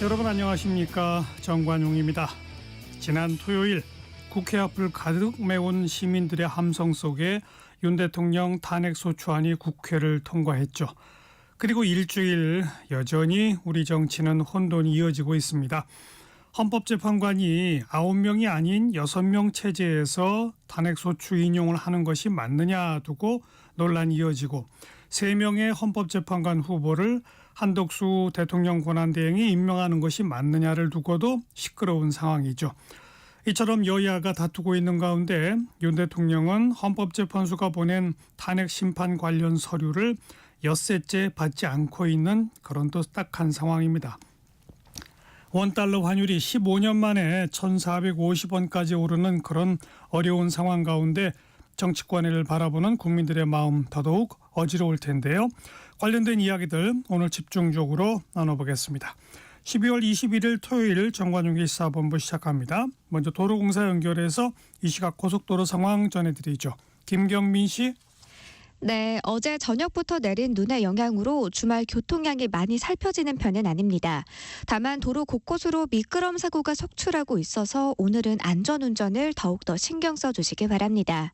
여러분 안녕하십니까, 정관용입니다. 지난 토요일 국회 앞을 가득 메운 시민들의 함성 속에 윤 대통령 탄핵소추안이 국회를 통과했죠. 그리고 일주일 여전히 우리 정치는 혼돈이 이어지고 있습니다. 헌법재판관이 9명이 아닌 6명 체제에서 탄핵소추 인용을 하는 것이 맞느냐 두고 논란이 이어지고, 3명의 헌법재판관 후보를 한덕수 대통령 권한대행이 임명하는 것이 맞느냐를 두고도 시끄러운 상황이죠. 이처럼 여야가 다투고 있는 가운데 윤 대통령은 헌법재판소가 보낸 탄핵 심판 관련 서류를 엿새째 받지 않고 있는 그런 또 딱한 상황입니다. 원달러 환율이 15년 만에 1,450원까지 오르는 그런 어려운 상황 가운데 정치권을 바라보는 국민들의 마음 더더욱 어지러울 텐데요. 관련된 이야기들 오늘 집중적으로 나눠보겠습니다. 12월 21일 토요일 정관용의 시사본부 시작합니다. 먼저 도로공사 연결해서 이 시각 고속도로 상황 전해드리죠. 김경민 씨. 네, 어제 저녁부터 내린 눈의 영향으로 주말 교통량이 많이 살펴지는 편은 아닙니다. 다만 도로 곳곳으로 미끄럼 사고가 속출하고 있어서 오늘은 안전운전을 더욱더 신경 써주시기 바랍니다.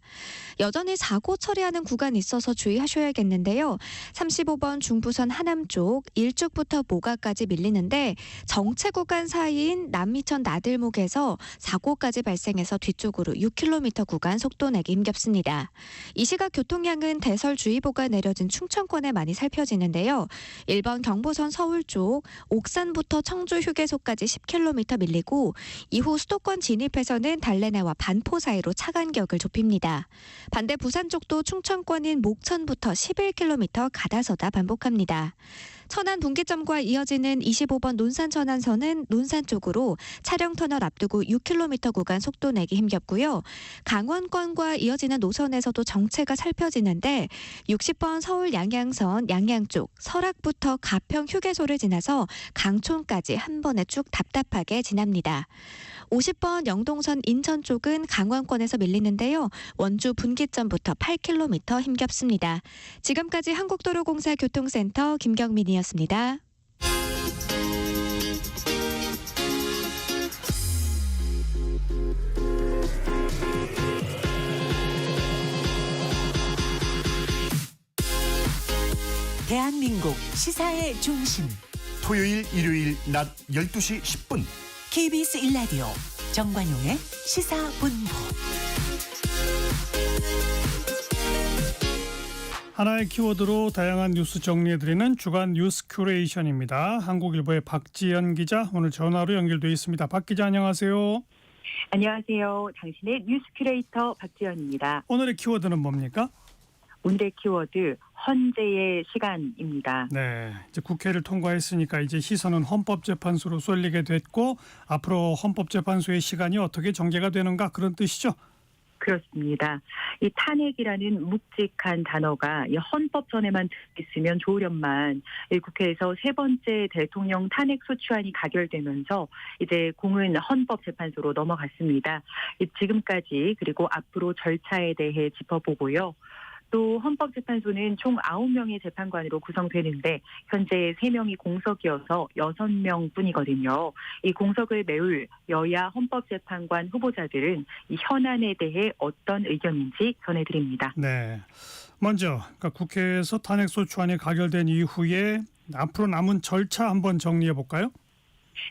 여전히 사고 처리하는 구간이 있어서 주의하셔야겠는데요. 35번 중부선 하남 쪽 일죽부터 모가까지 밀리는데 정체 구간 사이인 남이천 나들목에서 사고까지 발생해서 뒤쪽으로 6km 구간 속도 내기 힘겹습니다. 이 시각 교통량은 대설주의보가 내려진 충청권에 많이 살펴지는데요. 1번 경부선 서울 쪽 옥산부터 청주 휴게소까지 10km 밀리고, 이후 수도권 진입에서는 달래내와 반포 사이로 차 간격을 좁힙니다. 반대 부산 쪽도 충청권인 목천부터 11km 가다서다 반복합니다. 천안 분기점과 이어지는 25번 논산 천안선은 논산 쪽으로 차량 터널 앞두고 6km 구간 속도 내기 힘겹고요. 강원권과 이어지는 노선에서도 정체가 살펴지는데 60번 서울 양양선 양양 쪽 설악부터 가평 휴게소를 지나서 강촌까지 한 번에 쭉 답답하게 지납니다. 50번 영동선 인천 쪽은 강원권에서 밀리는데요. 원주 분기점부터 8km 힘겹습니다. 지금까지 한국도로공사 교통센터 김경민이었습니다. 대한민국 시사의 중심, 토요일 일요일 낮 12시 10분 KBS 1라디오 정관용의 시사본부. 하나의 키워드로 다양한 뉴스 정리해드리는 주간 뉴스 큐레이션입니다. 한국일보의 박지연 기자 오늘 전화로 연결돼 있습니다. 박 기자 안녕하세요. 안녕하세요. 당신의 뉴스 큐레이터 박지연입니다. 오늘의 키워드는 뭡니까? 오늘의 키워드 헌재의 시간입니다. 네, 이제 국회를 통과했으니까 이제 시선은 헌법재판소로 쏠리게 됐고, 앞으로 헌법재판소의 시간이 어떻게 전개가 되는가, 그런 뜻이죠? 그렇습니다. 이 탄핵이라는 묵직한 단어가 이 헌법전에만 있으면 좋으련만 이 국회에서 세 번째 대통령 탄핵소추안이 가결되면서 이제 공은 헌법재판소로 넘어갔습니다. 지금까지 그리고 앞으로 절차에 대해 짚어보고요. 또 헌법재판소는 총 9명의 재판관으로 구성되는데 현재 3명이 공석이어서 6명 뿐이거든요. 이 공석을 메울 여야 헌법재판관 후보자들은 이 현안에 대해 어떤 의견인지 전해드립니다. 네, 먼저 그러니까 국회에서 탄핵소추안이 가결된 이후에 앞으로 남은 절차 한번 정리해 볼까요?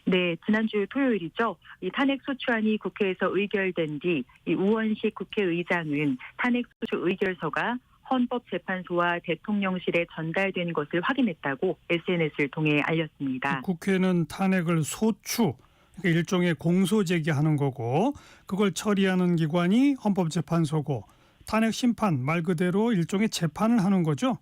네, 지난주 토요일이죠. 이 탄핵소추안이 국회에서 의결된 뒤 이 우원식 국회의장은 탄핵소추 의결서가 헌법재판소와 대통령실에 전달된 것을 확인했다고 SNS를 통해 알렸습니다. 국회는 탄핵을 소추, 그러니까 일종의 공소 제기하는 거고, 그걸 처리하는 기관이 헌법재판소고, 탄핵 심판 말 그대로 일종의 재판을 하는 거죠?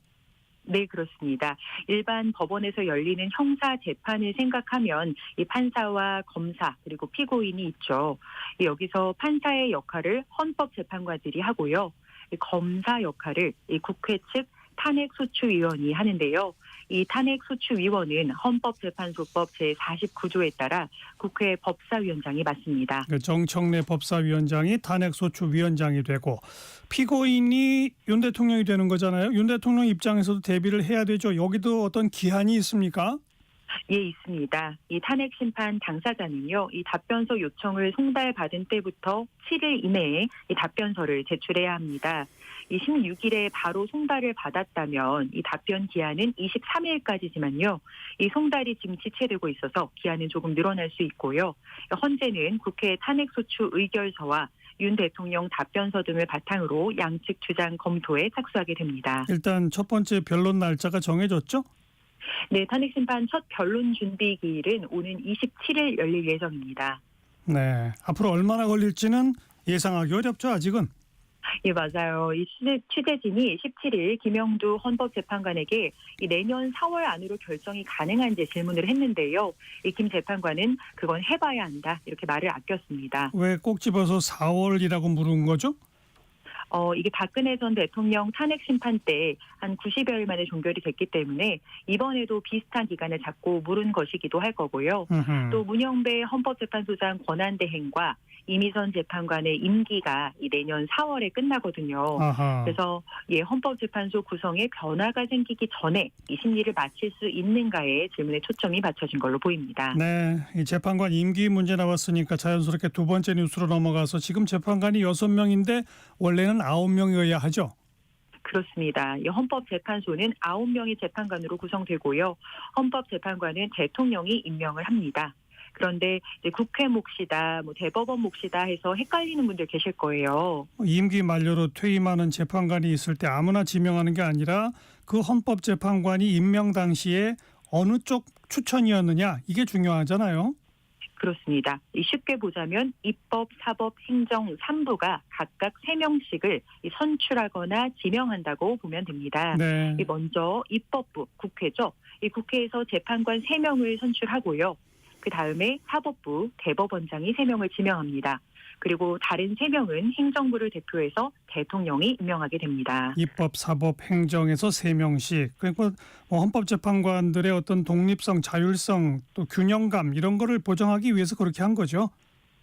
네, 그렇습니다. 일반 법원에서 열리는 형사 재판을 생각하면 이 판사와 검사 그리고 피고인이 있죠. 여기서 판사의 역할을 헌법재판관들이 하고요. 검사 역할을 이 국회 측 탄핵소추위원이 하는데요. 이 탄핵소추위원은 헌법재판소법 제49조에 따라 국회 법사위원장이 맡습니다. 정청래 법사위원장이 탄핵소추위원장이 되고, 피고인이 윤 대통령이 되는 거잖아요. 윤 대통령 입장에서도 대비를 해야 되죠. 여기도 어떤 기한이 있습니까? 예, 있습니다. 이 탄핵 심판 당사자는요, 이 답변서 요청을 송달받은 때부터 7일 이내에 이 답변서를 제출해야 합니다. 이 16일에 바로 송달을 받았다면 이 답변 기한은 23일까지지만요. 이 송달이 지금 지체되고 있어서 기한은 조금 늘어날 수 있고요. 헌재는 국회 탄핵소추 의결서와 윤 대통령 답변서 등을 바탕으로 양측 주장 검토에 착수하게 됩니다. 일단 첫 번째 변론 날짜가 정해졌죠? 네, 탄핵심판 첫 변론 준비 기일은 오는 27일 열릴 예정입니다. 네. 앞으로 얼마나 걸릴지는 예상하기 어렵죠, 아직은. 예, 맞아요. 이 취재진이 17일 김영두 헌법재판관에게 이 내년 4월 안으로 결정이 가능한지 질문을 했는데요. 이 김 재판관은 그건 해봐야 한다 이렇게 말을 아꼈습니다. 왜 꼭 집어서 4월이라고 물은 거죠? 이게 박근혜 전 대통령 탄핵 심판 때 한 90여일 만에 종결이 됐기 때문에 이번에도 비슷한 기간을 잡고 물은 것이기도 할 거고요. 또 문영배 헌법재판소장 권한대행과 이미선 재판관의 임기가 이 내년 4월에 끝나거든요. 아하. 그래서 헌법재판소 구성에 변화가 생기기 전에 이 심리를 마칠 수 있는가에 질문에 초점이 맞춰진 걸로 보입니다. 네, 이 재판관 임기 문제 나왔으니까 자연스럽게 두 번째 뉴스로 넘어가서 지금 재판관이 6명인데 원래는 9명이어야 하죠. 그렇습니다. 이 헌법재판소는 9명의 재판관으로 구성되고요. 헌법재판관은 대통령이 임명을 합니다. 그런데 이제 국회 몫이다, 대법원 몫이다 해서 헷갈리는 분들 계실 거예요. 임기 만료로 퇴임하는 재판관이 있을 때 아무나 지명하는 게 아니라 그 헌법재판관이 임명 당시에 어느 쪽 추천이었느냐 이게 중요하잖아요. 그렇습니다. 쉽게 보자면 입법, 사법, 행정 3부가 각각 3명씩을 선출하거나 지명한다고 보면 됩니다. 네. 먼저 입법부, 국회죠. 이 국회에서 재판관 3명을 선출하고요. 그 다음에 사법부, 대법원장이 3명을 지명합니다. 그리고 다른 3명은 행정부를 대표해서 대통령이 임명하게 됩니다. 입법, 사법, 행정에서 3명씩. 그리고 헌법재판관들의 어떤 독립성, 자율성, 또 균형감 이런 거를 보장하기 위해서 그렇게 한 거죠.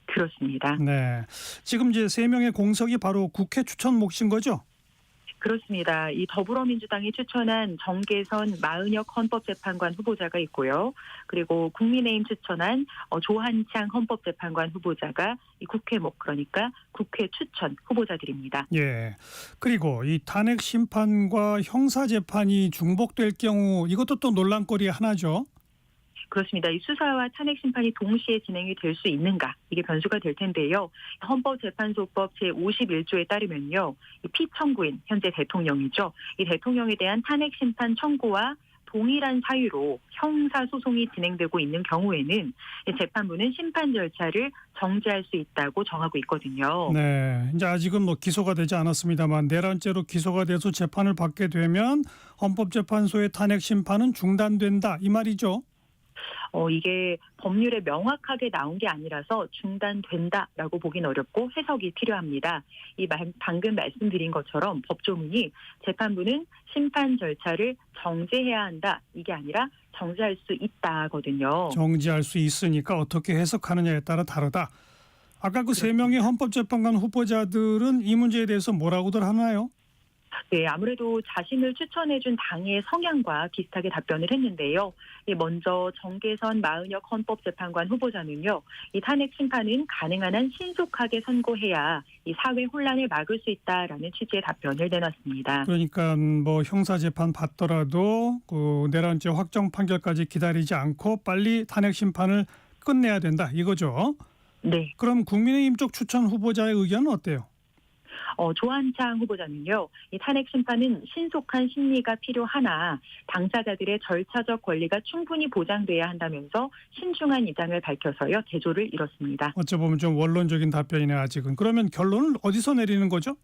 그렇습니다. 네. 지금 이제 3명의 공석이 바로 국회 추천 몫인 거죠? 그렇습니다. 이 더불어민주당이 추천한 정계선 마은혁 헌법재판관 후보자가 있고요. 그리고 국민의힘 추천한 조한창 헌법재판관 후보자가 이 국회 목 그러니까 국회 추천 후보자들입니다. 예. 그리고 이 탄핵 심판과 형사 재판이 중복될 경우 이것도 또 논란거리 하나죠. 그렇습니다. 이 수사와 탄핵 심판이 동시에 진행이 될 수 있는가 이게 변수가 될 텐데요. 헌법재판소법 제51조에 따르면요. 이 피청구인 현재 대통령이죠. 이 대통령에 대한 탄핵 심판 청구와 동일한 사유로 형사 소송이 진행되고 있는 경우에는 재판부는 심판 절차를 정지할 수 있다고 정하고 있거든요. 네. 이제 아직은 기소가 되지 않았습니다만 내란죄로 기소가 돼서 재판을 받게 되면 헌법재판소의 탄핵 심판은 중단된다 이 말이죠. 이게 법률에 명확하게 나온 게 아니라서 중단된다라고 보긴 어렵고 해석이 필요합니다. 방금 말씀드린 것처럼 법조문이 재판부는 심판 절차를 정지해야 한다 이게 아니라 정지할 수 있다거든요. 정지할 수 있으니까 어떻게 해석하느냐에 따라 다르다. 아까 그 3명의 헌법재판관 후보자들은 이 문제에 대해서 뭐라고들 하나요? 네, 아무래도 자신을 추천해준 당의 성향과 비슷하게 답변을 했는데요. 먼저 정계선 마은혁 헌법재판관 후보자는요. 이 탄핵 심판은 가능한 한 신속하게 선고해야 이 사회 혼란을 막을 수 있다라는 취지의 답변을 내놨습니다. 그러니까 형사 재판 받더라도 그 내란죄 확정 판결까지 기다리지 않고 빨리 탄핵 심판을 끝내야 된다 이거죠. 네. 그럼 국민의힘 쪽 추천 후보자의 의견은 어때요? 조한창 후보자는요. 이 탄핵 심판은 신속한 심리가 필요하나 당사자들의 절차적 권리가 충분히 보장돼야 한다면서 신중한 입장을 밝혀서요. 제조를 이뤘습니다. 어찌 보면 좀 원론적인 답변이네 아직은. 그러면 결론을 어디서 내리는 거죠?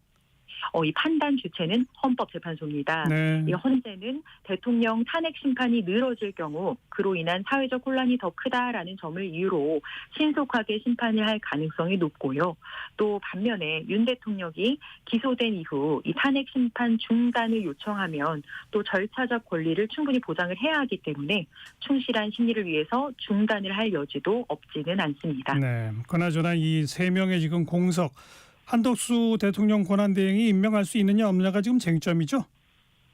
이 판단 주체는 헌법재판소입니다. 네. 이 헌재는 대통령 탄핵 심판이 늘어질 경우 그로 인한 사회적 혼란이 더 크다라는 점을 이유로 신속하게 심판을 할 가능성이 높고요. 또 반면에 윤 대통령이 기소된 이후 이 탄핵 심판 중단을 요청하면 또 절차적 권리를 충분히 보장을 해야 하기 때문에 충실한 심리를 위해서 중단을 할 여지도 없지는 않습니다. 네. 그나저나 이 3명의 지금 공석 한덕수 대통령 권한대행이 임명할 수 있느냐 없느냐가 지금 쟁점이죠?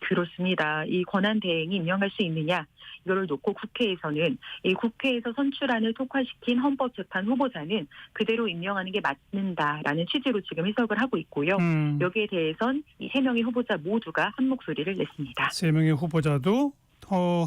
그렇습니다. 이 권한 대행이 임명할 수 있느냐 이거를 놓고 국회에서는 이 국회에서 선출안을 통과시킨 헌법재판 후보자는 그대로 임명하는 게 맞는다라는 취지로 지금 해석을 하고 있고요. 여기에 대해선 이 3명의 후보자 모두가 한 목소리를 냈습니다. 3명의 후보자도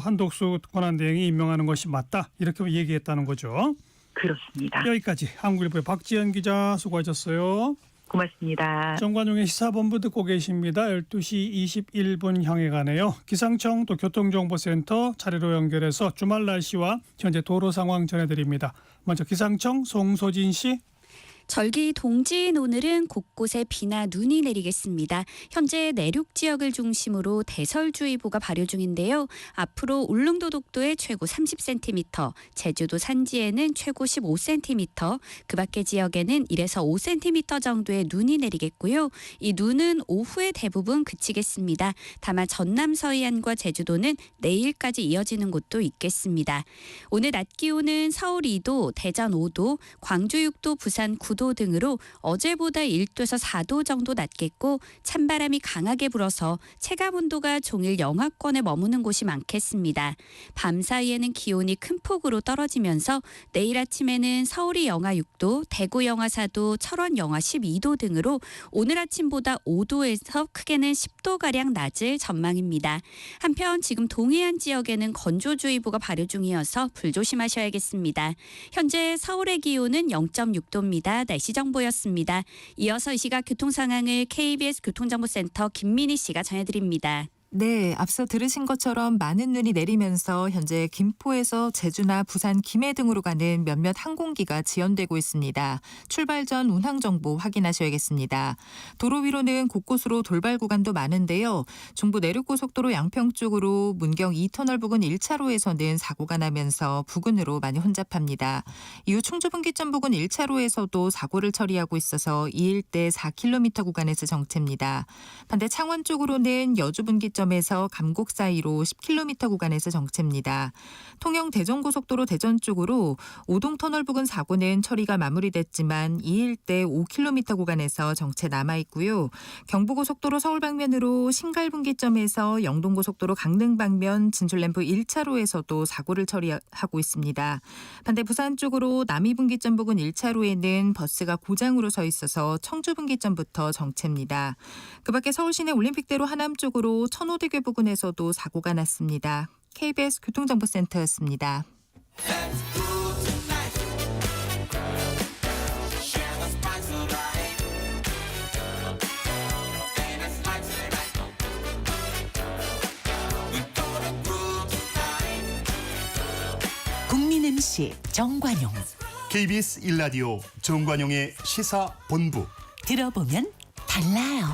한독수 권한대행이 임명하는 것이 맞다 이렇게 얘기했다는 거죠. 그렇습니다. 여기까지 한국일보의 박지연 기자 수고하셨어요. 고맙습니다. 정관용의 시사본부 듣고 계십니다. 12시 21분 향해 가네요. 기상청 또 교통정보센터 차례로 연결해서 주말 날씨와 현재 도로 상황 전해드립니다. 먼저 기상청 송소진 씨. 절기 동지인 오늘은 곳곳에 비나 눈이 내리겠습니다. 현재 내륙 지역을 중심으로 대설주의보가 발효 중인데요. 앞으로 울릉도 독도에 최고 30cm, 제주도 산지에는 최고 15cm, 그 밖의 지역에는 1에서 5cm 정도의 눈이 내리겠고요. 이 눈은 오후에 대부분 그치겠습니다. 다만 전남 서해안과 제주도는 내일까지 이어지는 곳도 있겠습니다. 오늘 낮 기온은 서울 2도, 대전 5도, 광주 6도, 부산 9도 등으로 어제보다 1도에서 4도 정도 낮겠고 찬바람이 강하게 불어서 체감온도가 종일 영하권에 머무는 곳이 많겠습니다. 밤 사이에는 기온이 큰 폭으로 떨어지면서 내일 아침에는 서울이 영하 6도, 대구 영하 4도, 철원 영하 12도 등으로 오늘 아침보다 5도에서 크게는 10도가량 낮을 전망입니다. 한편 지금 동해안 지역에는 건조주의보가 발효 중이어서 불조심하셔야겠습니다. 현재 서울의 기온은 0.6도입니다. 날씨 정보였습니다. 이어서 이 시각 교통 상황을 KBS 교통정보센터 김민희 씨가 전해드립니다. 네, 앞서 들으신 것처럼 많은 눈이 내리면서 현재 김포에서 제주나 부산, 김해 등으로 가는 몇몇 항공기가 지연되고 있습니다. 출발 전 운항 정보 확인하셔야겠습니다. 도로 위로는 곳곳으로 돌발 구간도 많은데요. 중부 내륙고속도로 양평 쪽으로 문경 2터널 부근 1차로에서는 사고가 나면서 부근으로 많이 혼잡합니다. 이후 충주분기점 부근 1차로에서도 사고를 처리하고 있어서 이 일대 4km 구간에서 정체입니다. 반대 창원 쪽으로는 여주분기점 점에서 감곡 사이로 10km 구간에서 정체입니다. 통영 대전고속도로 대전 쪽으로 오동터널 부근 사고는 처리가 마무리됐지만 이 일대 5km 구간에서 정체 남아있고요. 경부고속도로 서울 방면으로 신갈분기점에서 영동고속도로 강릉 방면 진출램프 1차로에서도 사고를 처리하고 있습니다. 반대 부산 쪽으로 남이분기점 부근 1차로에는 버스가 고장으로 서 있어서 청주분기점부터 정체입니다. 그 밖에 서울시내 올림픽대로 하남 쪽으로 천호대교 부근에서도 사고가 났습니다. KBS 교통정보센터였습니다. 국민 MC 정관용. KBS 1라디오 정관용의 시사본부. 들어보면 달라요.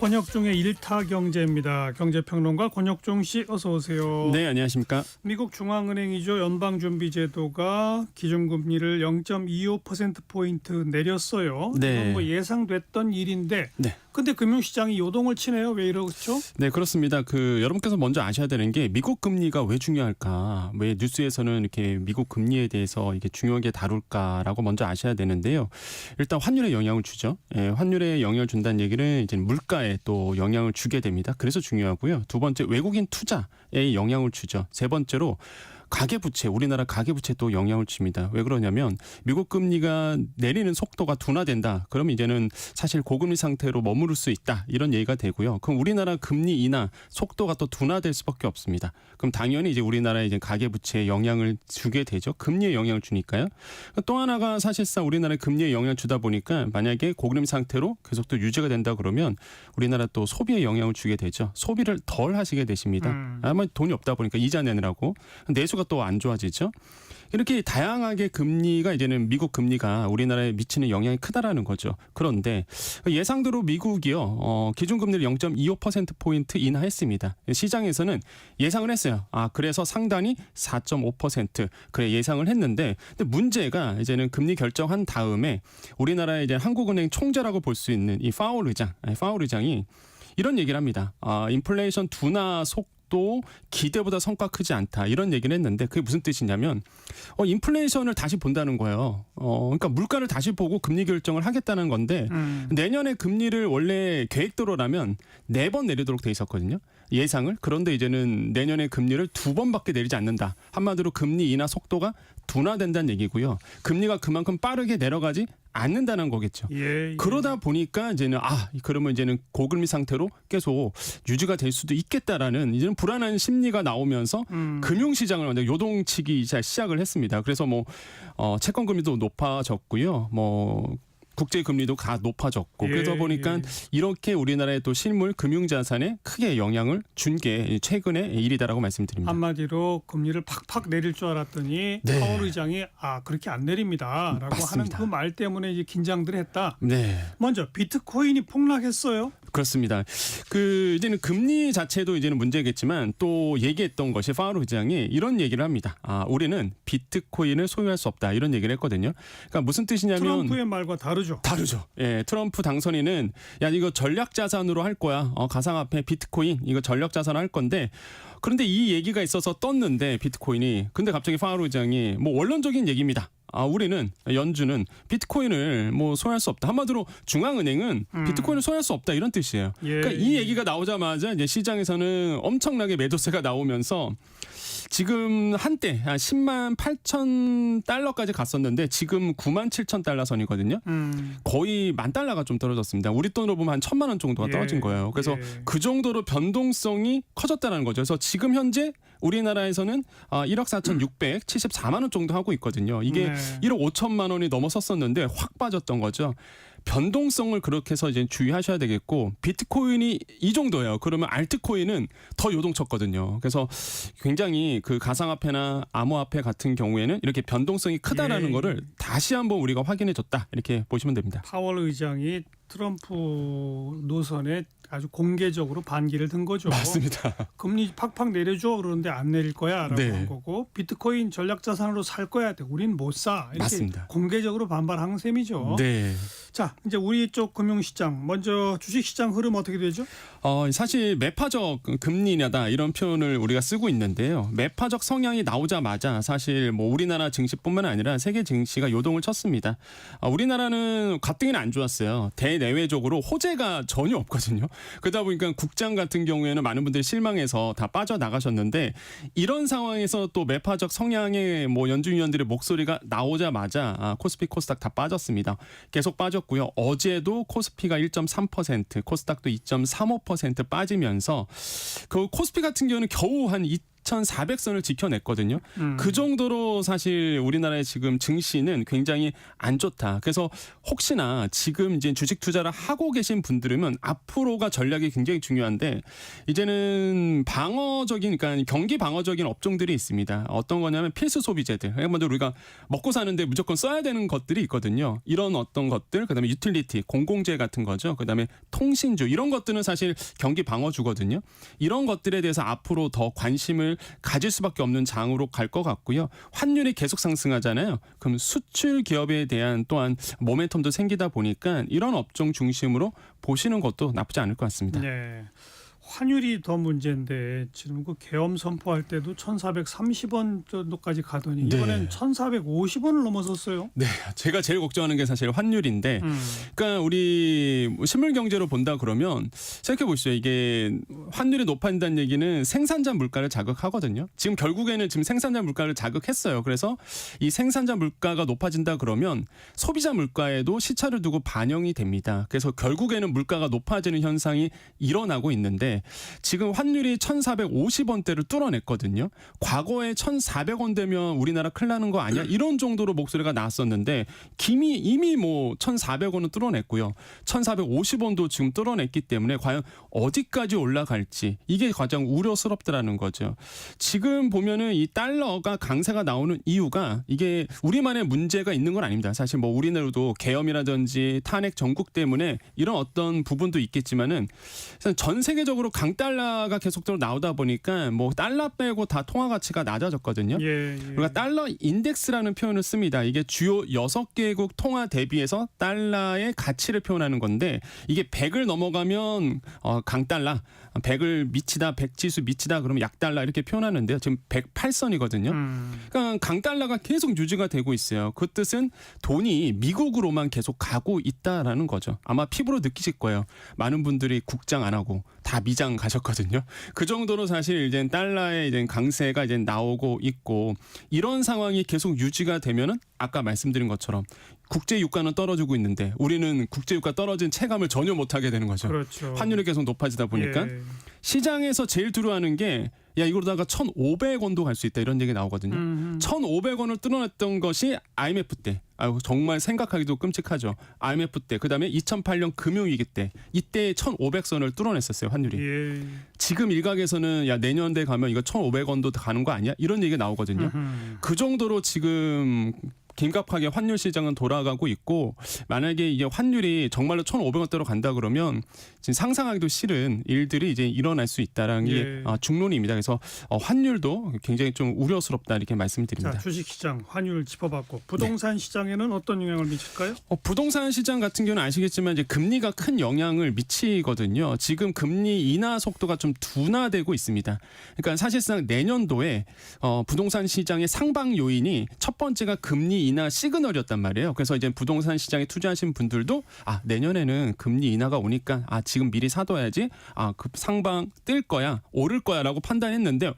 권혁중의 일타 경제입니다. 경제평론가 권혁중 씨 어서 오세요. 네, 안녕하십니까. 미국 중앙은행이죠. 연방준비제도가 기준금리를 0.25%포인트 내렸어요. 네. 이건 뭐 예상됐던 일인데 네. 근데 금융시장이 요동을 치네요. 왜 이러죠? 네, 그렇습니다. 여러분께서 먼저 아셔야 되는 게 미국 금리가 왜 중요할까? 왜 뉴스에서는 이렇게 미국 금리에 대해서 이게 중요하게 다룰까라고 먼저 아셔야 되는데요. 일단 환율에 영향을 주죠. 예, 환율에 영향을 준다는 얘기는 이제 물가에 또 영향을 주게 됩니다. 그래서 중요하고요. 두 번째, 외국인 투자에 영향을 주죠. 세 번째로 가계부채, 우리나라 가계부채 또 영향을 줍니다. 왜 그러냐면 미국 금리가 내리는 속도가 둔화된다. 그럼 이제는 사실 고금리 상태로 머무를 수 있다. 이런 얘기가 되고요. 그럼 우리나라 금리 인하 속도가 또 둔화될 수밖에 없습니다. 그럼 당연히 이제 우리나라의 이제 가계부채에 영향을 주게 되죠. 금리에 영향을 주니까요. 또 하나가 사실상 우리나라의 금리에 영향을 주다 보니까 만약에 고금리 상태로 계속 또 유지가 된다 그러면 우리나라 또 소비에 영향을 주게 되죠. 소비를 덜 하시게 되십니다. 아마 돈이 없다 보니까 이자 내느라고 내수가 또 안 좋아지죠. 이렇게 다양하게 금리가 이제는 미국 금리가 우리나라에 미치는 영향이 크다라는 거죠. 그런데 예상대로 미국이요 기준금리를 0.25%포인트 인하했습니다. 시장에서는 예상을 했어요. 그래서 상단이 4.5% 그래 예상을 했는데 근데 문제가 이제는 금리 결정한 다음에 우리나라의 이제 한국은행 총재라고 볼 수 있는 이 파월 의장이 이런 얘기를 합니다. 인플레이션 둔화 속도 또 기대보다 성과 크지 않다 이런 얘기를 했는데 그게 무슨 뜻이냐면 인플레이션을 다시 본다는 거예요. 그러니까 물가를 다시 보고 금리 결정을 하겠다는 건데 내년에 금리를 원래 계획대로라면 4번 내리도록 돼 있었거든요. 예상을. 그런데 이제는 내년에 금리를 2번밖에 내리지 않는다. 한마디로 금리 인하 속도가 둔화된다는 얘기고요. 금리가 그만큼 빠르게 내려가지 않는다는 거겠죠. 예. 그러다 보니까 이제는 그러면 이제는 고금리 상태로 계속 유지가 될 수도 있겠다라는 이제는 불안한 심리가 나오면서 금융시장을 완전 요동치기 시작을 했습니다. 그래서 채권 금리도 높아졌고요. 국제 금리도 높아졌고 그러다 보니까 이렇게 우리나라의 또 실물 금융 자산에 크게 영향을 준 게 최근의 일이다라고 말씀드립니다. 한마디로 금리를 팍팍 내릴 줄 알았더니 네. 파월 의장이 그렇게 안 내립니다라고 맞습니다. 하는 그 말 때문에 이제 긴장들 했다. 네. 먼저 비트코인이 폭락했어요. 그렇습니다. 이제는 금리 자체도 이제는 문제겠지만 또 얘기했던 것이 파월 의장이 이런 얘기를 합니다. 우리는 비트코인을 소유할 수 없다 이런 얘기를 했거든요. 그러니까 무슨 뜻이냐면 트럼프의 말과 다르죠. 예, 트럼프 당선인은 이거 전략 자산으로 할 거야. 가상화폐 비트코인 이거 전략 자산으로 할 건데 그런데 이 얘기가 있어서 떴는데 비트코인이 근데 갑자기 파월 의장이 원론적인 얘기입니다. 우리는 연준은 비트코인을 소유할 수 없다. 한마디로 중앙은행은 비트코인을 소유할 수 없다 이런 뜻이에요. 그러니까 이 얘기가 나오자마자 이제 시장에서는 엄청나게 매도세가 나오면서 지금 한때 10만 8천 달러까지 갔었는데 지금 9만 7천 달러 선이거든요. 거의 $10,000가 좀 떨어졌습니다. 우리 돈으로 보면 한 1,000만 원 정도가 떨어진 거예요. 그래서 그 정도로 변동성이 커졌다는 거죠. 그래서 지금 현재 우리나라에서는 1억 4,674만 원 정도 하고 있거든요. 이게 1억 5천만 원이 넘어섰었는데 확 빠졌던 거죠. 변동성을 그렇게 해서 이제 주의하셔야 되겠고 비트코인이 이 정도예요. 그러면 알트코인은 더 요동쳤거든요. 그래서 굉장히 그 가상화폐나 암호화폐 같은 경우에는 이렇게 변동성이 크다라는 거를 다시 한번 우리가 확인해줬다 이렇게 보시면 됩니다. 파월 의장이 트럼프 노선에 아주 공개적으로 반기를 든 거죠. 맞습니다. 금리 팍팍 내려줘 그러는데 안 내릴 거야라고 한 거고 비트코인 전략자산으로 살 거야. 우리는 못 사. 이렇게 맞습니다. 공개적으로 반발한 셈이죠. 네. 자, 이제 우리 쪽 금융시장 먼저 주식시장 흐름 어떻게 되죠? 사실 매파적 금리 인하다 이런 표현을 우리가 쓰고 있는데요. 매파적 성향이 나오자마자 사실 우리나라 증시뿐만 아니라 세계 증시가 요동을 쳤습니다. 우리나라는 가뜩이나 안 좋았어요. 대내외적으로 호재가 전혀 없거든요. 그러다 보니까 국장 같은 경우에는 많은 분들이 실망해서 다 빠져나가셨는데 이런 상황에서 또 매파적 성향의 연준위원들의 목소리가 나오자마자 코스피 코스닥 다 빠졌습니다. 계속 빠졌고요. 어제도 코스피가 1.3%, 코스닥도 2.35% 빠지면서 그 코스피 같은 경우는 겨우 한 2,400선을 지켜냈거든요. 그 정도로 사실 우리나라의 지금 증시는 굉장히 안 좋다. 그래서 혹시나 지금 이제 주식 투자를 하고 계신 분들이면 앞으로가 전략이 굉장히 중요한데 이제는 그러니까 경기 방어적인 업종들이 있습니다. 어떤 거냐면 필수 소비재들. 그러니까 우리가 먹고 사는데 무조건 써야 되는 것들이 있거든요. 이런 어떤 것들, 그다음에 유틸리티, 공공재 같은 거죠. 그다음에 통신주 이런 것들은 사실 경기 방어주거든요. 이런 것들에 대해서 앞으로 더 관심을 가질 수밖에 없는 장으로 갈 것 같고요. 환율이 계속 상승하잖아요. 그럼 수출 기업에 대한 또한 모멘텀도 생기다 보니까 이런 업종 중심으로 보시는 것도 나쁘지 않을 것 같습니다. 네. 환율이 더 문제인데 지금 그 계엄 선포할 때도 1,430원 정도까지 가더니 이번엔 1,450원을 넘어섰어요. 네, 제가 제일 걱정하는 게 사실 환율인데, 그러니까 우리 실물 경제로 본다 그러면 생각해 보시죠. 이게 환율이 높아진다는 얘기는 생산자 물가를 자극하거든요. 지금 결국에는 지금 생산자 물가를 자극했어요. 그래서 이 생산자 물가가 높아진다 그러면 소비자 물가에도 시차를 두고 반영이 됩니다. 그래서 결국에는 물가가 높아지는 현상이 일어나고 있는데. 지금 환율이 1,450원대를 뚫어냈거든요. 과거에 1,400원대면 우리나라 큰일 나는 거 아니야? 이런 정도로 목소리가 나왔었는데 이미 1,400원은 뚫어냈고요. 1,450원도 지금 뚫어냈기 때문에 과연 어디까지 올라갈지 이게 가장 우려스럽다라는 거죠. 지금 보면은 이 달러가 강세가 나오는 이유가 이게 우리만의 문제가 있는 건 아닙니다. 사실 우리나라도 계엄이라든지 탄핵 정국 때문에 이런 어떤 부분도 있겠지만은 전 세계적으로 전반적으로 강달러가 계속적으로 나오다 보니까 뭐 달러 빼고 다 통화 가치가 낮아졌거든요. 예. 우리가 달러 인덱스라는 표현을 씁니다. 이게 주요 6개국 통화 대비해서 달러의 가치를 표현하는 건데 이게 100을 넘어가면 강달러, 100을 미치다, 100지수 미치다 그러면 약달러 이렇게 표현하는데요. 지금 108선이거든요. 그러니까 강달러가 계속 유지가 되고 있어요. 그 뜻은 돈이 미국으로만 계속 가고 있다라는 거죠. 아마 피부로 느끼실 거예요. 많은 분들이 국장 안 하고 다 미장 가셨거든요. 그 정도로 사실 이제 달러의 이제 강세가 이제 나오고 있고 이런 상황이 계속 유지가 되면은 아까 말씀드린 것처럼 국제 유가는 떨어지고 있는데 우리는 국제 유가 떨어진 체감을 전혀 못 하게 되는 거죠. 그렇죠. 환율이 계속 높아지다 보니까 예. 시장에서 제일 두려워하는 게 야 이러다가 1,500원도 갈 수 있다 이런 얘기 나오거든요. 1,500원을 뚫어냈던 것이 IMF 때. 정말 생각하기도 끔찍하죠. IMF 때 그다음에 2008년 금융위기 때 이때 1,500선을 뚫어냈었어요 환율이. 예. 지금 일각에서는 야 내년대 가면 이거 1,500원도 가는 거 아니야? 이런 얘기가 나오거든요. 그 정도로 지금 긴급하게 환율 시장은 돌아가고 있고 만약에 이게 환율이 정말로 1,500원대로 간다 그러면 지금 상상하기도 싫은 일들이 이제 일어날 수 있다라는 게 예. 중론입니다. 그래서 환율도 굉장히 좀 우려스럽다 이렇게 말씀드립니다. 자, 주식시장 환율 짚어봤고 부동산 시장에는 어떤 영향을 미칠까요? 부동산 시장 같은 경우는 아시겠지만 이제 금리가 큰 영향을 미치거든요. 지금 금리 인하 속도가 좀 둔화되고 있습니다. 그러니까 사실상 내년도에 부동산 시장의 상방 요인이 첫 번째가 금리 인하 시그널이었단 말이에요. 그래서 이제 부동산 시장에 투자하신 분들도 내년에는 금리 인하가 오니까 지금 미리 사둬야지. 그 상방 뜰 거야, 오를 거야라고 판단했는데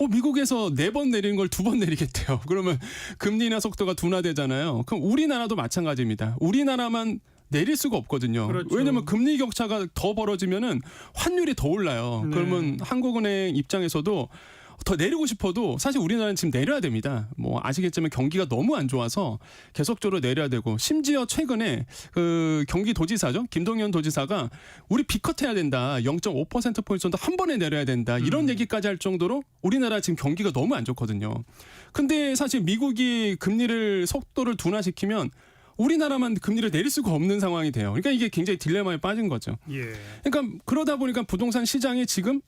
미국에서 4번 내리는 걸 2번 내리겠대요. 그러면 금리 인하 속도가 둔화되잖아요. 그럼 우리나라도 마찬가지입니다. 우리나라만 내릴 수가 없거든요. 그렇죠. 왜냐하면 금리 격차가 더 벌어지면은 환율이 더 올라요. 네. 그러면 한국은행 입장에서도 더 내리고 싶어도 사실 우리나라는 지금 내려야 됩니다. 뭐 아시겠지만 경기가 너무 안 좋아서 계속적으로 내려야 되고 심지어 최근에 그 경기도지사죠. 김동연 도지사가 우리 비컷해야 된다. 0.5%포인트 정도 한 번에 내려야 된다. 이런 얘기까지 할 정도로 우리나라 지금 경기가 너무 안 좋거든요. 근데 사실 미국이 금리를 속도를 둔화시키면 우리나라만 금리를 내릴 수가 없는 상황이 돼요. 그러니까 이게 굉장히 딜레마에 빠진 거죠. 예. 그러니까 그러다 보니까 부동산 시장이 지금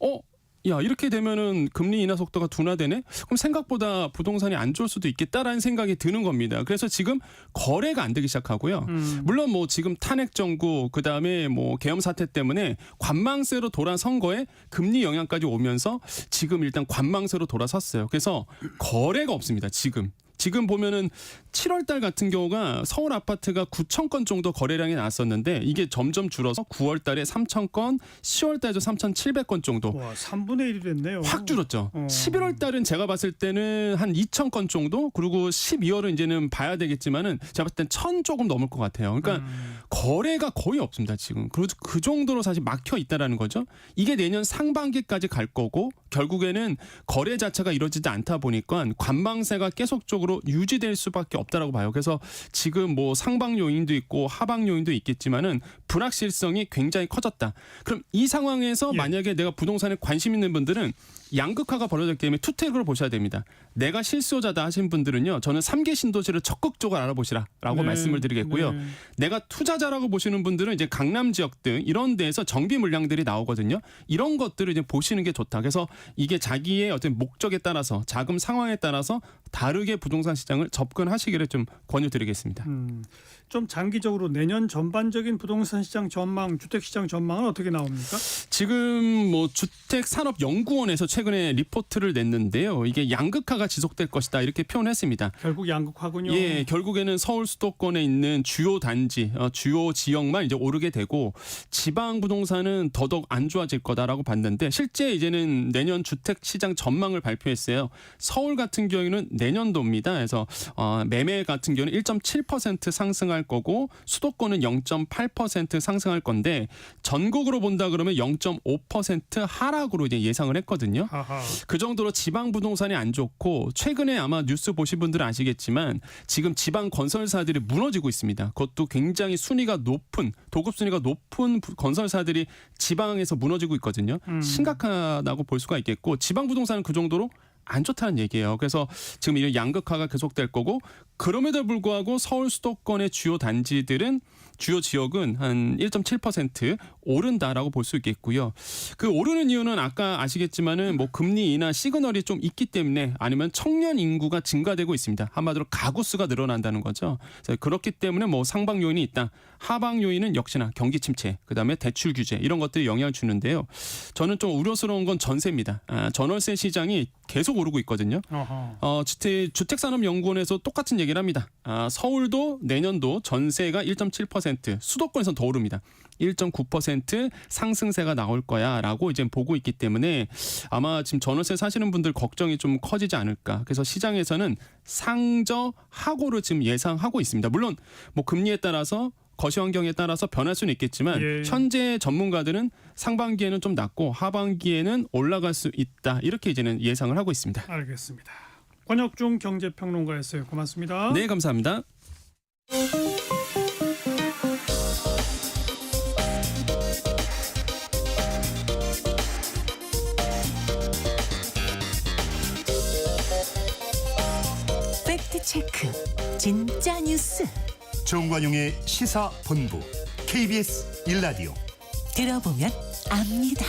이렇게 되면은 금리 인하 속도가 둔화되네? 그럼 생각보다 부동산이 안 좋을 수도 있겠다라는 생각이 드는 겁니다. 그래서 지금 거래가 안 되기 시작하고요. 물론 뭐 지금 탄핵 정부 그다음에 뭐 계엄 사태 때문에 관망세로 돌아선 거에 금리 영향까지 오면서 지금 일단 관망세로 돌아섰어요. 그래서 거래가 없습니다. 지금 보면은 7월 달 같은 경우가 서울 아파트가 9,000건 정도 거래량이 나왔었는데 이게 점점 줄어서 9월 달에 3,000건, 10월 달에도 3,700건 정도. 와, 3분의 1이 됐네요. 확 줄었죠. 11월 달은 제가 봤을 때는 한 2,000건 정도, 그리고 12월은 이제는 봐야 되겠지만은 제가 봤을 땐 1,000 조금 넘을 것 같아요. 그러니까 거래가 거의 없습니다, 지금. 그 정도로 사실 막혀 있다라는 거죠. 이게 내년 상반기까지 갈 거고 결국에는 거래 자체가 이루어지지 않다 보니까 관망세가 계속적으로 유지될 수밖에 없다라고 봐요. 그래서 지금 뭐 상방 요인도 있고 하방 요인도 있겠지만은 불확실성이 굉장히 커졌다. 그럼 이 상황에서 만약에 내가 부동산에 관심 있는 분들은 양극화가 벌어졌기 때문에 투택으로 보셔야 됩니다. 내가 실수요자다 하신 분들은요. 저는 3개 신도시를 적극적으로 알아보시라라고 말씀을 드리겠고요. 내가 투자자라고 보시는 분들은 이제 강남 지역 등 이런 데에서 정비 물량들이 나오거든요. 이런 것들을 이제 보시는 게 좋다. 그래서 이게 자기의 어떤 목적에 따라서 자금 상황에 따라서 다르게 부동산 시장을 접근하시기를 좀 권유드리겠습니다. 좀 장기적으로 내년 전반적인 부동산 시장 전망, 주택 시장 전망은 어떻게 나옵니까? 지금 뭐 주택산업연구원에서 최근에 리포트를 냈는데요. 이게 양극화가 지속될 것이다 이렇게 표현했습니다. 결국 양극화군요. 예, 결국에는 서울 수도권에 있는 주요 단지, 주요 지역만 이제 오르게 되고 지방 부동산은 더더욱 안 좋아질 거다라고 봤는데 실제 이제는 내년 주택 시장 전망을 발표했어요. 서울 같은 경우에는 내년도입니다. 그래서 매매 같은 경우는 1.7% 상승할 거고 수도권은 0.8% 상승할 건데 전국으로 본다 그러면 0.5% 하락으로 이제 예상을 했거든요. 아하. 그 정도로 지방 부동산이 안 좋고 최근에 아마 뉴스 보신 분들은 아시겠지만 지금 지방 건설사들이 무너지고 있습니다. 그것도 굉장히 도급 순위가 높은 건설사들이 지방에서 무너지고 있거든요. 심각하다고 볼 수가 있겠고 지방 부동산은 그 정도로 안 좋다는 얘기예요. 그래서 지금 이런 양극화가 계속될 거고 그럼에도 불구하고 서울 수도권의 주요 단지들은 주요 지역은 한 1.7% 오른다라고 볼 수 있겠고요. 그 오르는 이유는 아까 아시겠지만은 뭐 금리 인하 시그널이 좀 있기 때문에 아니면 청년 인구가 증가되고 있습니다. 한마디로 가구 수가 늘어난다는 거죠. 그래서 그렇기 때문에 뭐 상방 요인이 있다. 하방 요인은 역시나 경기 침체, 그다음에 대출 규제 이런 것들이 영향을 주는데요. 저는 좀 우려스러운 건 전세입니다. 전월세 시장이 계속 오르고 있거든요. 주택산업연구원에서 똑같은 얘기를 합니다. 서울도 내년도 전세가 1.7%, 수도권에서는 더 오릅니다. 1.9% 상승세가 나올 거야라고 이제 보고 있기 때문에 아마 지금 전월세 사시는 분들 걱정이 좀 커지지 않을까. 그래서 시장에서는 상저하고를 지금 예상하고 있습니다. 물론 뭐 금리에 따라서 거시 환경에 따라서 변할 수는 있겠지만 현재 전문가들은 상반기에는 좀 낮고 하반기에는 올라갈 수 있다. 이렇게 이제는 예상을 하고 있습니다. 알겠습니다. 권혁중 경제평론가였어요. 고맙습니다. 네, 감사합니다. 팩트체크 진짜 뉴스 정관용의 시사본부 KBS 1라디오. 들어보면 압니다.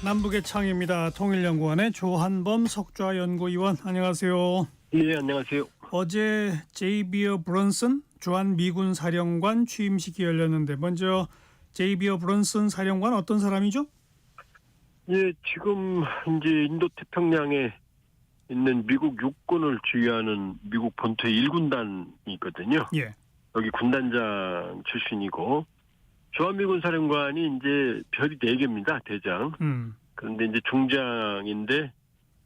남북의 창입니다. 통일연구원의 조한범 석좌연구위원 안녕하세요. 네, 안녕하세요. 어제 제이비어 브런슨 주한 미군 사령관 취임식이 열렸는데 먼저 제이비어 브런슨 사령관 어떤 사람이죠? 예, 지금 이제 인도 태평양에 있는 미국 육군을 지휘하는 미국 본토의 1군단이 있거든요. 예. 여기 군단장 출신이고 주한미군 사령관이 이제 별이 4개입니다. 대장. 그런데 이제 중장인데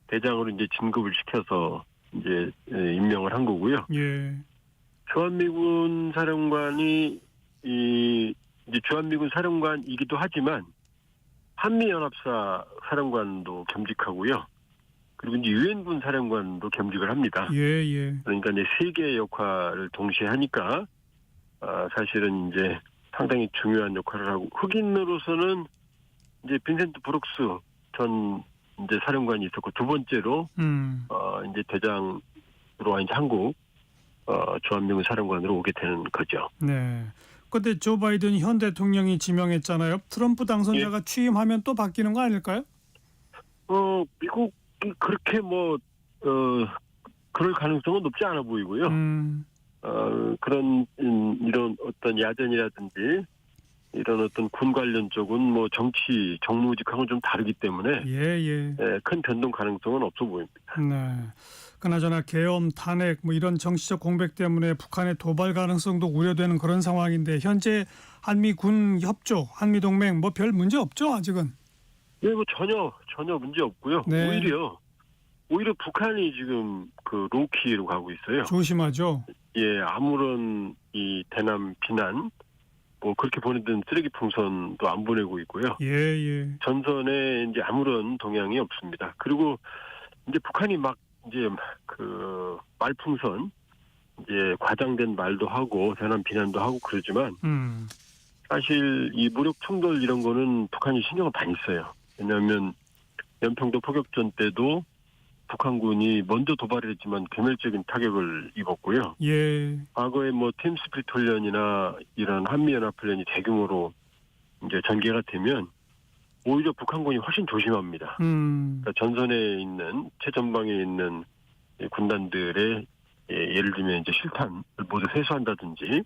대장으로 이제 진급을 시켜서 이제 임명을 한 거고요. 예. 주한미군 사령관이 이제 주한미군 사령관이기도 하지만 한미연합사 사령관도 겸직하고요. 그리고 이제 유엔군 사령관도 겸직을 합니다. 예. 그러니까 이제 3개의 역할을 동시에 하니까 사실은 이제 상당히 중요한 역할을 하고 흑인으로서는 이제 빈센트 브룩스 전 이제 사령관이 있었고 두 번째로 이제 대장으로 이제 한국 주한미군 사령관으로 오게 되는 거죠. 네. 근데 조 바이든 현 대통령이 지명했잖아요. 트럼프 당선자가 취임하면 또 바뀌는 거 아닐까요? 미국이 그렇게 그럴 가능성은 높지 않아 보이고요. 그런 이런 어떤 야전이라든지 이런 어떤 군 관련 쪽은 뭐 정치 정무직하고는 좀 다르기 때문에 큰 변동 가능성은 없어 보입니다. 네. 그나저나 계엄, 탄핵 뭐 이런 정치적 공백 때문에 북한의 도발 가능성도 우려되는 그런 상황인데 현재 한미 군 협조, 한미 동맹 뭐 별 문제 없죠 아직은? 네, 뭐 전혀 문제 없고요. 네. 오히려 북한이 지금 그 로우키로 가고 있어요. 조심하죠. 예, 아무런 이 대남 비난 뭐 그렇게 보내던 쓰레기 풍선도 안 보내고 있고요. 예. 전선에 이제 아무런 동향이 없습니다. 그리고 이제 북한이 막 이제 그 말풍선 이제 과장된 말도 하고 대남 비난도 하고 그러지만 사실 이 무력 충돌 이런 거는 북한이 신경을 많이 써요. 왜냐하면 연평도 포격전 때도 북한군이 먼저 도발을 했지만 괴멸적인 타격을 입었고요. 예. 과거에 뭐 팀스피릿 훈련이나 이런 한미연합훈련이 대규모로 이제 전개가 되면 오히려 북한군이 훨씬 조심합니다. 그러니까 전선에 있는 최전방에 있는 군단들의 예를 들면 이제 실탄을 모두 회수한다든지,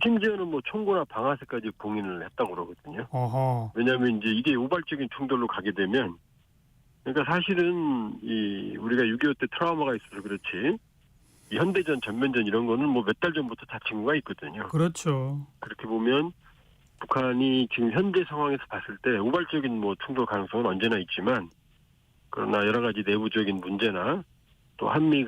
심지어는 뭐 총구나 방아쇠까지 봉인을 했다고 그러거든요. 왜냐하면 이제 이게 우발적인 충돌로 가게 되면, 그러니까 사실은 이 우리가 6.25 때 트라우마가 있어서 그렇지, 이 현대전, 전면전 이런 거는 뭐 몇 달 전부터 다 징후가 있거든요. 그렇죠. 그렇게 보면 북한이 지금 현재 상황에서 봤을 때 우발적인 뭐 충돌 가능성은 언제나 있지만, 그러나 여러 가지 내부적인 문제나 또 한미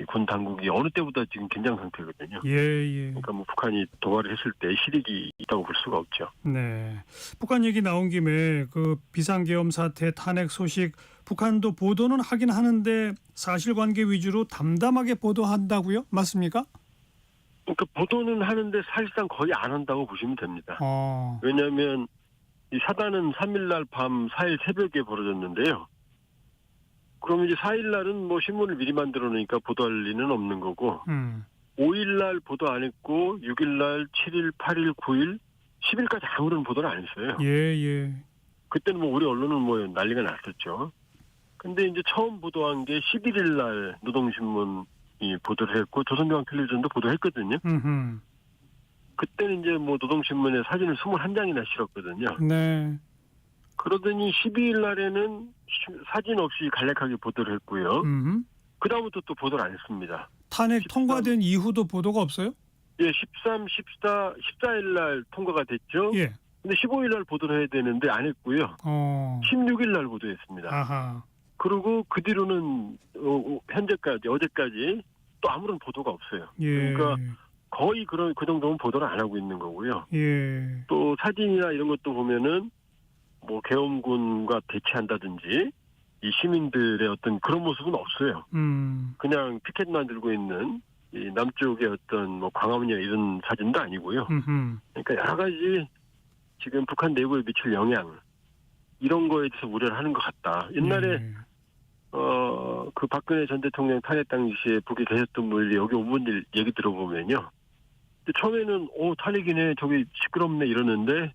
군 당국이 어느 때보다 지금 긴장 상태거든요. 그러니까 뭐 북한이 도발을 했을 때 실익이 있다고 볼 수가 없죠. 네. 북한 얘기 나온 김에 그 비상계엄 사태 탄핵 소식 북한도 보도는 하긴 하는데 사실관계 위주로 담담하게 보도한다고요? 맞습니까? 그러니까 보도는 하는데 사실상 거의 안 한다고 보시면 됩니다. 왜냐하면 이 사단은 3일날 밤 4일 새벽에 벌어졌는데요. 그럼 이제 4일 날은 뭐 신문을 미리 만들어 놓으니까 보도할 리는 없는 거고 5일 날 보도 안 했고 6일 날, 7일, 8일, 9일, 10일까지 아무런 보도를 안 했어요. 예. 그때는 뭐 우리 언론은 뭐 난리가 났었죠. 근데 이제 처음 보도한 게 11일 날 노동신문이 보도를 했고 조선중앙텔레비전도 보도했거든요. 그때는 이제 뭐 노동신문에 사진을 21장이나 실었거든요. 네. 그러더니 12일 날에는 사진 없이 간략하게 보도를 했고요. 그다음부터 또 보도를 안 했습니다. 탄핵 13. 통과된 이후도 보도가 없어요? 예, 13, 14일 날 통과가 됐죠. 예. 근데 15일 날 보도를 해야 되는데 안 했고요. 16일 날 보도했습니다. 아하. 그리고 그 뒤로는 현재까지 어제까지 또 아무런 보도가 없어요. 예. 그러니까 거의 그 정도면 보도를 안 하고 있는 거고요. 예. 또 사진이나 이런 것도 보면은 뭐 계엄군과 대치한다든지 이 시민들의 어떤 그런 모습은 없어요. 그냥 피켓만 들고 있는 이 남쪽의 어떤 뭐 광화문이나 이런 사진도 아니고요. 그러니까 여러 가지 지금 북한 내부에 미칠 영향 이런 거에 대해서 우려를 하는 것 같다. 옛날에 그 박근혜 전 대통령 탄핵 당시에 북에 계셨던 분들이 여기 온 분들 얘기 들어보면요. 처음에는 탄핵이네 저기 시끄럽네 이러는데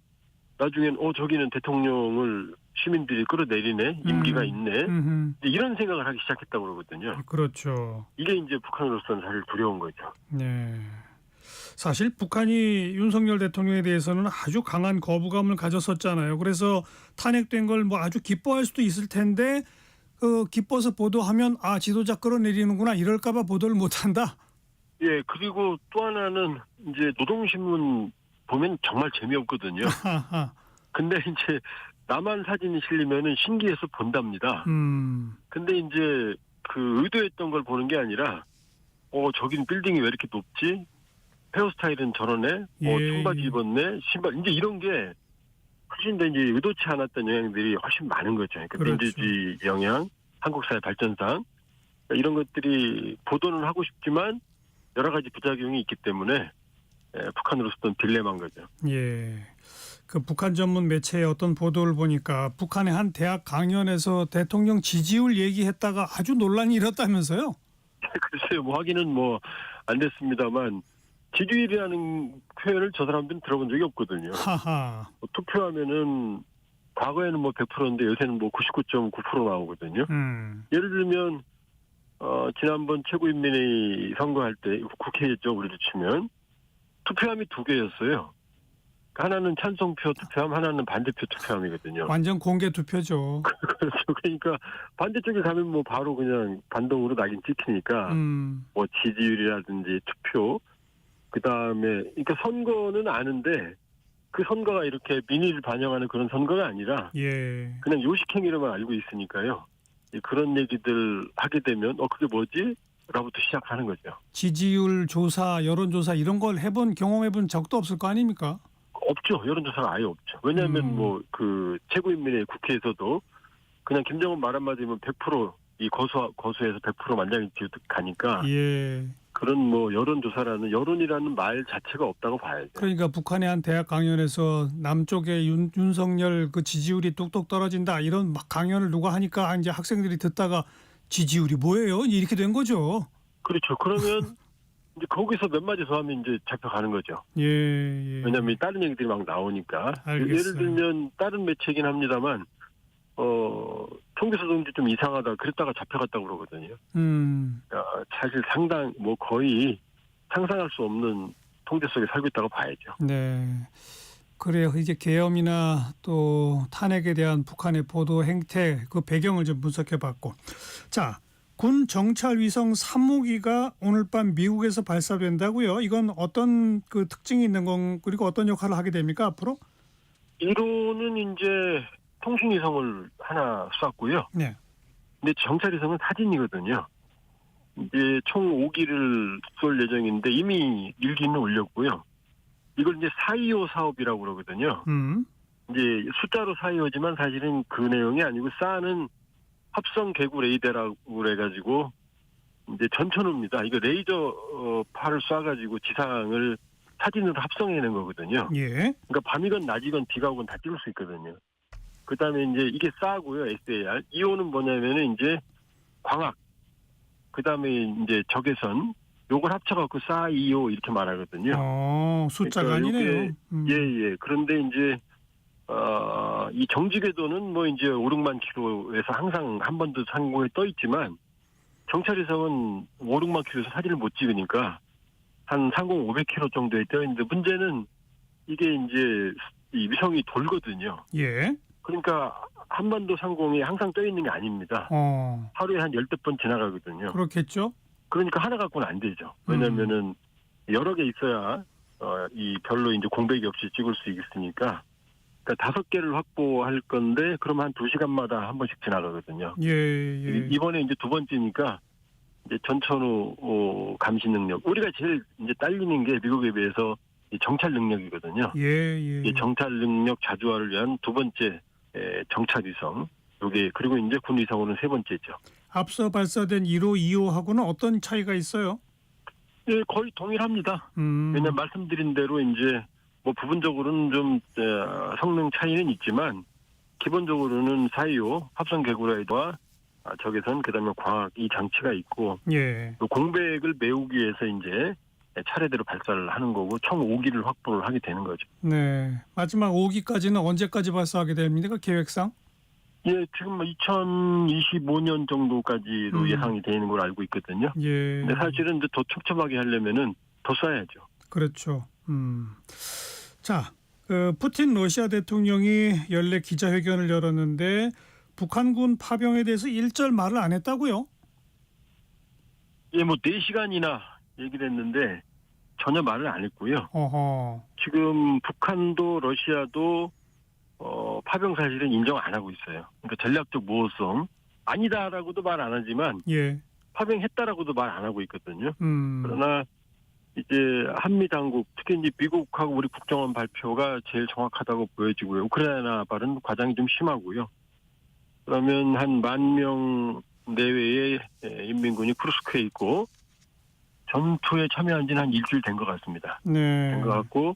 나중엔 저기는 대통령을 시민들이 끌어내리네 임기가 있네 이런 생각을 하기 시작했다고 그러거든요. 그렇죠. 이게 이제 북한으로서는 사실 두려운 거죠. 네. 사실 북한이 윤석열 대통령에 대해서는 아주 강한 거부감을 가졌었잖아요. 그래서 탄핵된 걸 뭐 아주 기뻐할 수도 있을 텐데 기뻐서 보도하면 지도자 끌어내리는구나 이럴까봐 보도를 못한다. 예, 그리고 또 하나는 이제 노동신문 보면 정말 재미없거든요. 근데 이제 나만 사진이 실리면은 신기해서 본답니다. 근데 이제 그 의도했던 걸 보는 게 아니라 저긴 빌딩이 왜 이렇게 높지? 헤어스타일은 저러네? 청바지 입었네? 신발 이제 이런 게 훨씬 더 이제 의도치 않았던 영향들이 훨씬 많은 거죠. 그러니까 그렇죠. 민주주의 영향, 한국 사회 발전상 이런 것들이 보도는 하고 싶지만 여러 가지 부작용이 있기 때문에 북한으로서는 딜레마인 거죠. 예. 그 북한 전문 매체의 어떤 보도를 보니까 북한의 한 대학 강연에서 대통령 지지율 얘기했다가 아주 논란이 일었다면서요? 글쎄요, 뭐 하기는 뭐 안 됐습니다만 지지율이라는 표현을 저 사람들은 들어본 적이 없거든요. 하하. 투표하면은 과거에는 뭐 100%인데 요새는 뭐 99.9% 나오거든요. 예를 들면 지난번 최고인민회의 선거할 때 국회였죠, 우리로 치면 투표함이 2개였어요. 하나는 찬성표 투표함, 하나는 반대표 투표함이거든요. 완전 공개 투표죠. 그렇죠. 그러니까 반대쪽에 가면 뭐 바로 그냥 반동으로 낙인 찍히니까 뭐 지지율이라든지 투표 그다음에 그러니까 선거는 아는데 그 선거가 이렇게 민의를 반영하는 그런 선거가 아니라 그냥 요식행위로만 알고 있으니까요. 그런 얘기들 하게 되면 그게 뭐지? 라부터 시작하는 거죠. 지지율 조사, 여론조사 이런 걸 경험해본 적도 없을 거 아닙니까? 없죠. 여론조사가 아예 없죠. 왜냐하면 뭐 그 최고인민회 국회에서도 그냥 김정은 말 한마디면 100% 이 거수해서 100% 만장일치 가니까 그런 뭐 여론이라는 말 자체가 없다고 봐야죠. 그러니까 북한의 한 대학 강연에서 남쪽의 윤석열 그 지지율이 뚝뚝 떨어진다 이런 막 강연을 누가 하니까 이제 학생들이 듣다가 지지율이 뭐예요? 이렇게 된 거죠. 그렇죠. 그러면 이제 거기서 몇 마디 더 하면 이제 잡혀가는 거죠. 왜냐하면 다른 얘기들이 막 나오니까. 알겠어요. 예를 들면 다른 매체이긴 합니다만 통계소 동지 좀 이상하다 그랬다가 잡혀갔다고 그러거든요. 사실 거의 상상할 수 없는 통제 속에 살고 있다고 봐야죠. 네. 그래요. 이제 계엄이나 또 탄핵에 대한 북한의 보도 행태 그 배경을 좀 분석해봤고, 자, 군 정찰 위성 3호기가 오늘 밤 미국에서 발사된다고요. 이건 어떤 그 특징이 있는 건 그리고 어떤 역할을 하게 됩니까 앞으로? 이론은 이제 통신 위성을 하나 쐈고요. 네. 근데 정찰 위성은 사진이거든요. 이제 총 5기를 쏠 예정인데 이미 1기는 올렸고요. 이걸 이제 425 사업이라고 그러거든요. 이제 숫자로 425지만 사실은 그 내용이 아니고 쏴는 합성 개구 레이더라고 그래가지고 이제 전천후입니다. 이거 레이저 팔을 쏴가지고 지상을 사진으로 합성해낸 거거든요. 그러니까 밤이건 낮이건 비가 오건 다 찍을 수 있거든요. 그다음에 이제 이게 쏴고요. SAR. 2호는 뭐냐면은 이제 광학, 그다음에 이제 적외선, 요걸 합쳐갖고 싸이오 이렇게 말하거든요. 숫자가 그러니까 아니네요. 예. 그런데 이제 이 정지궤도는 뭐 이제 5, 6만 킬로에서 항상 한 번도 상공에 떠 있지만 경찰에서는 5, 6만 킬로에서 사진을 못 찍으니까 한 상공 500킬로 정도에 떠 있는데 문제는 이게 이제 이 위성이 돌거든요. 예. 그러니까 한반도 상공에 항상 떠 있는 게 아닙니다. 하루에 한 10번 지나가거든요. 그렇겠죠. 그러니까 하나 갖고는 안 되죠. 왜냐면은 여러 개 있어야 이 별로 이제 공백이 없이 찍을 수 있으니까. 그러니까 5개를 확보할 건데 그러면 한 2시간마다 한 번씩 지나가거든요. 예. 이번에 이제 두 번째니까 이제 전천후 감시 능력. 우리가 제일 이제 딸리는 게 미국에 비해서 이 정찰 능력이거든요. 예. 이 정찰 능력 자주화를 위한 두 번째 정찰 위성. 요게 그리고 이제 군 위성으로는 세 번째죠. 앞서 발사된 1호, 2호하고는 어떤 차이가 있어요? 예, 거의 동일합니다. 왜냐면 말씀드린 대로 이제 뭐 부분적으로는 좀 성능 차이는 있지만 기본적으로는 425 합성 개구라이더와 적외선 그다음에 광학 이 장치가 있고 예. 또 공백을 메우기 위해서 이제 차례대로 발사를 하는 거고 총 5기를 확보를 하게 되는 거죠. 네. 마지막 5기까지는 언제까지 발사하게 됩니까? 계획상? 예, 지금 2025년 정도까지로 예상이 되는 걸 알고 있거든요. 예. 근데 사실은 이제 더 촘촘하게 하려면은 더 쏴야죠. 그렇죠. 자, 푸틴 러시아 대통령이 연례 기자회견을 열었는데 북한군 파병에 대해서 일절 말을 안 했다고요? 예, 뭐 4시간이나 얘기를 했는데 전혀 말을 안 했고요. 어허. 지금 북한도 러시아도 파병 사실은 인정 안 하고 있어요. 그러니까 전략적 모호성 아니다라고도 말 안 하지만 예. 파병했다라고도 말 안 하고 있거든요. 그러나 이제 한미 당국 특히 이제 미국하고 우리 국정원 발표가 제일 정확하다고 보여지고요. 우크라이나 발은 과장이 좀 심하고요. 그러면 한 10,000명 내외의 인민군이 쿠르스크에 있고 전투에 참여한 지는 한 일주일 된 것 같습니다. 네. 된 것 같고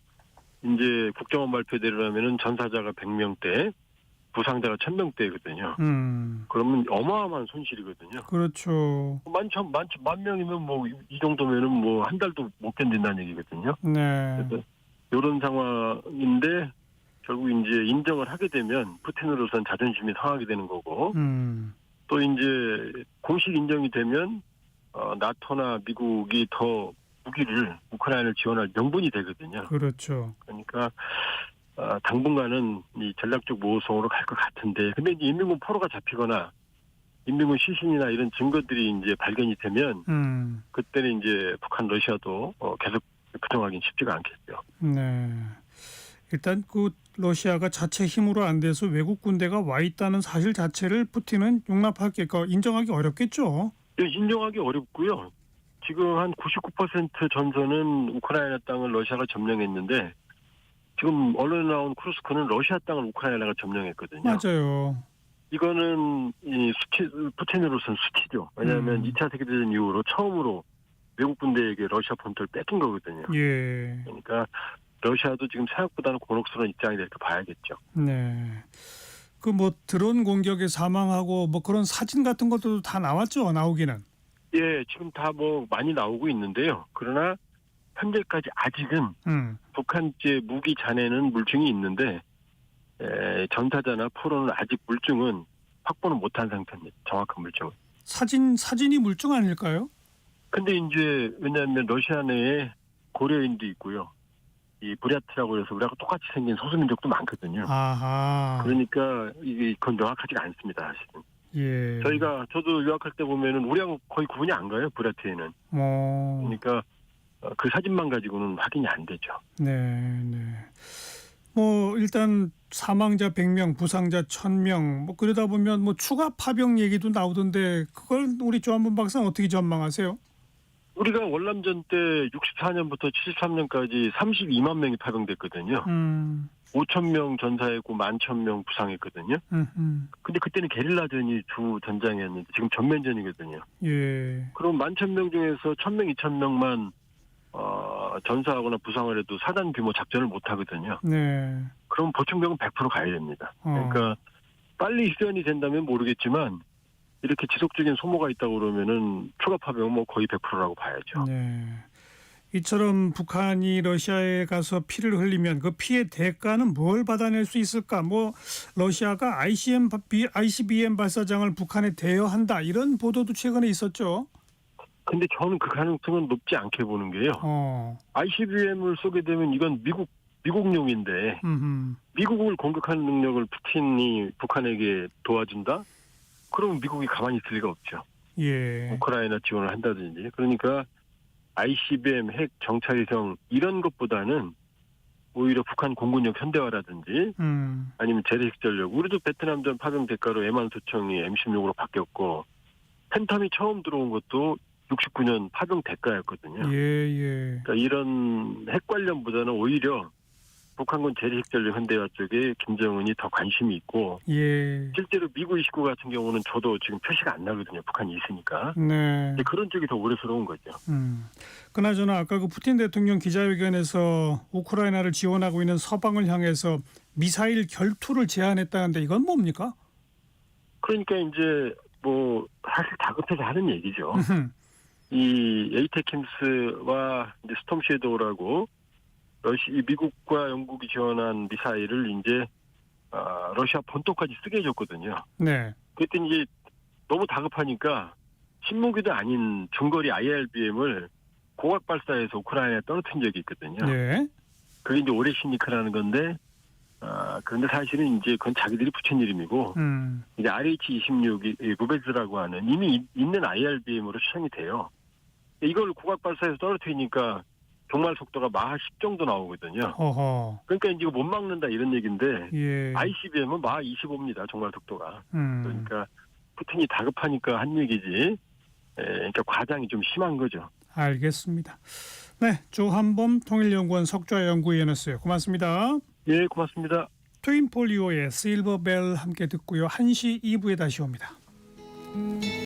이제 국정원 발표대로라면은 전사자가 100명대, 부상자가 1,000명대거든요. 그러면 어마어마한 손실이거든요. 그렇죠. 만 명이면 뭐 이 정도면은 뭐 한 달도 못 견딘다는 얘기거든요. 네. 그래서 이런 상황인데 결국 이제 인정을 하게 되면 푸틴으로서는 자존심이 상하게 되는 거고 또 이제 공식 인정이 되면 나토나 미국이 더 무기를 우크라이나를 지원할 명분이 되거든요. 그렇죠. 그러니까 당분간은 이 전략적 모호성으로 갈 것 같은데, 근데 이제 인민군 포로가 잡히거나 인민군 시신이나 이런 증거들이 이제 발견이 되면 그때는 이제 북한 러시아도 계속 부정하기는 쉽지가 않겠죠. 네. 일단 그 러시아가 자체 힘으로 안 돼서 외국 군대가 와 있다는 사실 자체를 푸틴은 인정하기 어렵겠죠. 네, 인정하기 어렵고요. 지금 한 99% 전선은 우크라이나 땅을 러시아가 점령했는데 지금 언론에 나온 쿠르스크는 러시아 땅을 우크라이나가 점령했거든요. 맞아요. 이거는 이 푸틴으로서는 수치죠. 왜냐하면 2차 세계대전 이후로 처음으로 외국 군대에게 러시아 본토를 뺏긴 거거든요. 예. 그러니까 러시아도 지금 생각보다는 곤혹스러운 입장이 될까 봐야겠죠. 네. 그 뭐 드론 공격에 사망하고 뭐 그런 사진 같은 것도 다 나왔죠. 나오기는. 예, 지금 다 뭐 많이 나오고 있는데요. 그러나 현재까지 아직은 북한제 무기 잔해는 물증이 있는데 전사자나 포로는 아직 물증은 확보는 못한 상태입니다. 정확한 물증은. 사진이 물증 아닐까요? 근데 이제 왜냐하면 러시아 내에 고려인도 있고요. 이 부랴트라고 해서 우리하고 똑같이 생긴 소수민족도 많거든요. 아하. 그러니까 그건 명확하지가 않습니다, 사실은. 예. 저도 유학할 때 보면은 우리하고 거의 구분이 안 가요, 부랴트에는. 그러니까 그 사진만 가지고는 확인이 안 되죠. 네. 뭐 일단 사망자 100명, 부상자 1,000명, 뭐 그러다 보면 뭐 추가 파병 얘기도 나오던데 그걸 우리 조한범 박사는 어떻게 전망하세요? 우리가 월남전 때 64년부터 73년까지 32만 명이 파병됐거든요. 5,000명 전사했고 11,000명 부상했거든요. 근데 그때는 게릴라전이 주 전장이었는데 지금 전면전이거든요. 예. 그럼 11,000명 중에서 1,000명, 2,000명만 전사하거나 부상을 해도 사단 규모 작전을 못 하거든요. 네. 그럼 보충병은 100% 가야 됩니다. 그러니까 빨리 휴전이 된다면 모르겠지만 이렇게 지속적인 소모가 있다고 그러면은 추가 파병은 뭐 거의 100%라고 봐야죠. 네. 이처럼 북한이 러시아에 가서 피를 흘리면 그 피의 대가는 뭘 받아낼 수 있을까? 뭐 러시아가 ICBM 발사장을 북한에 대여한다 이런 보도도 최근에 있었죠. 근데 저는 그 가능성은 높지 않게 보는 게요. ICBM을 쏘게 되면 이건 미국용인데 미국을 공격하는 능력을 푸틴이 북한에게 도와준다? 그러면 미국이 가만히 있을 리가 없죠. 예. 우크라이나 지원을 한다든지. 그러니까 ICBM, 핵 정찰위성 이런 것보다는 오히려 북한 공군력 현대화라든지 아니면 재래식 전력. 우리도 베트남전 파병 대가로 M1 소총이 M16으로 바뀌었고 팬텀이 처음 들어온 것도 69년 파병 대가였거든요. 예. 그러니까 이런 핵 관련보다는 오히려 북한군 재래식 전력 현대화 쪽에 김정은이 더 관심이 있고 예. 실제로 미국 29 같은 경우는 저도 지금 표시가 안 나거든요. 북한이 있으니까. 네. 그런 쪽이 더 우려스러운 거죠. 그나저나 아까 그 푸틴 대통령 기자회견에서 우크라이나를 지원하고 있는 서방을 향해서 미사일 결투를 제안했다는데 이건 뭡니까? 그러니까 이제 뭐 사실 다급해서 하는 얘기죠. 이 에이테킴스와 이제 스톰 섀도우라고 미국과 영국이 지원한 미사일을 이제 러시아 본토까지 쓰게 해줬거든요. 네. 그때 이제 너무 다급하니까 신무기도 아닌 중거리 IRBM을 고각 발사해서 우크라이나에 떨어뜨린 적이 있거든요. 네. 그게 이제 오레시니크라는 건데, 그런데 사실은 이제 그건 자기들이 붙인 이름이고, 이제 RH-26이 루베즈라고 하는 이미 있는 IRBM으로 추정이 돼요. 이걸 고각 발사해서 떨어뜨리니까 종말 속도가 마하 10 정도 나오거든요. 어허. 그러니까 이제 이거 못 막는다 이런 얘기인데, 예. ICBM은 마하 25입니다. 종말 속도가. 그러니까 푸틴이 다급하니까 한 얘기지. 그러니까 과장이 좀 심한 거죠. 알겠습니다. 네, 조한범 통일연구원 석좌연구위원이었어요. 고맙습니다. 예, 고맙습니다. 트윈폴리오의 실버벨 함께 듣고요. 1시 2부에 다시 옵니다.